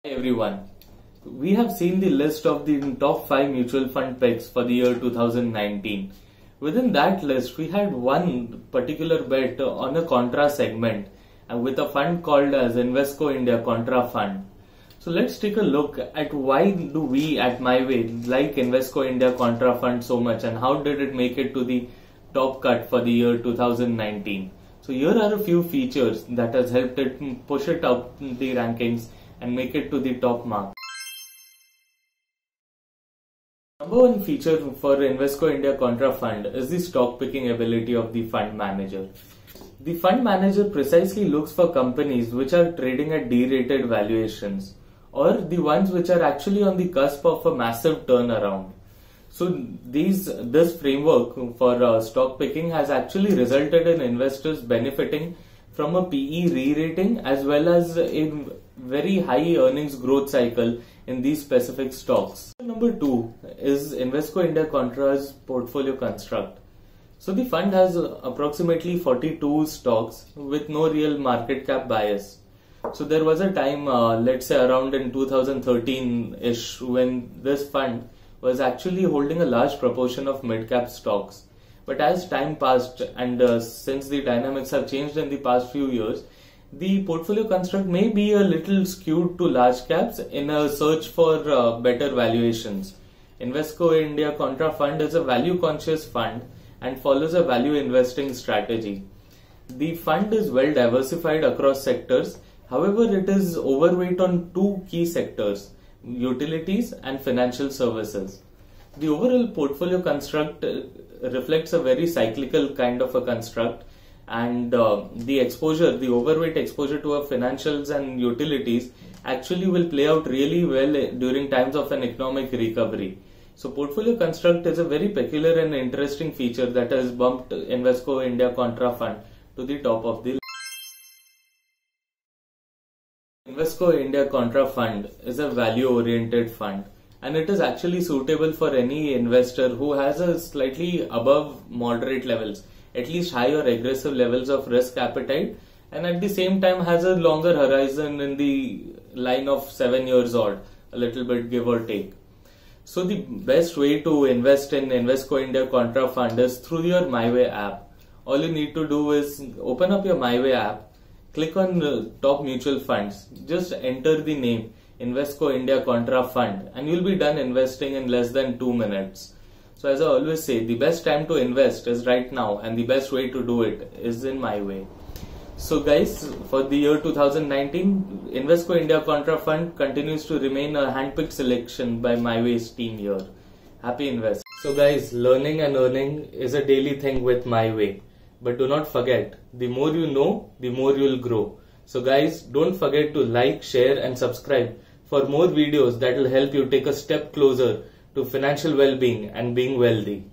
Hi everyone, we have seen the list of the top 5 mutual fund picks for the year 2019. Within that list, we had one particular bet on a Contra segment with a fund called as Invesco India Contra Fund. So let's take a look at why do we at MyWay like Invesco India Contra Fund so much and how did it make it to the top cut for the year 2019. So here are a few features that has helped it push it up the rankings and make it to the top mark. Number one feature for Invesco India Contra Fund is the stock picking ability of the fund manager. The fund manager precisely looks for companies which are trading at derated valuations or the ones which are actually on the cusp of a massive turnaround. So this framework for stock picking has actually resulted in investors benefiting from a PE re-rating as well as a very high earnings growth cycle in these specific stocks. Number two is Invesco India Contra's portfolio construct. So the fund has approximately 42 stocks with no real market cap bias. So there was a time, let's say around in 2013-ish, when this fund was actually holding a large proportion of mid-cap stocks. But as time passed and since the dynamics have changed in the past few years, the portfolio construct may be a little skewed to large caps in a search for better valuations. Invesco India Contra Fund is a value conscious fund and follows a value investing strategy. The fund is well diversified across sectors. However, it is overweight on two key sectors, utilities and financial services. The overall portfolio construct reflects a very cyclical kind of a construct, and the overweight exposure to financials and utilities actually will play out really well during times of an economic recovery. So portfolio construct is a very peculiar and interesting feature that has bumped Invesco India Contra Fund to the top of the list. Invesco India Contra Fund is a value-oriented fund and it is actually suitable for any investor who has a slightly above moderate levels, at least high or aggressive levels of risk appetite, and at the same time has a longer horizon in the line of 7 years odd, a little bit give or take. So the best way to invest in Invesco India Contra Fund is through your MyWay app. All you need to do is open up your MyWay app, click on top mutual funds, just enter the name Invesco India Contra Fund and you'll be done investing in less than 2 minutes. So as I always say, the best time to invest is right now and the best way to do it is in MyWay. So guys, for the year 2019, Invesco India Contra Fund continues to remain a handpicked selection by MyWay's team here. Happy investing. So guys, learning and earning is a daily thing with MyWay. But do not forget, the more you know, the more you will grow. So guys, don't forget to like, share and subscribe for more videos that will help you take a step closer to financial well-being and being wealthy.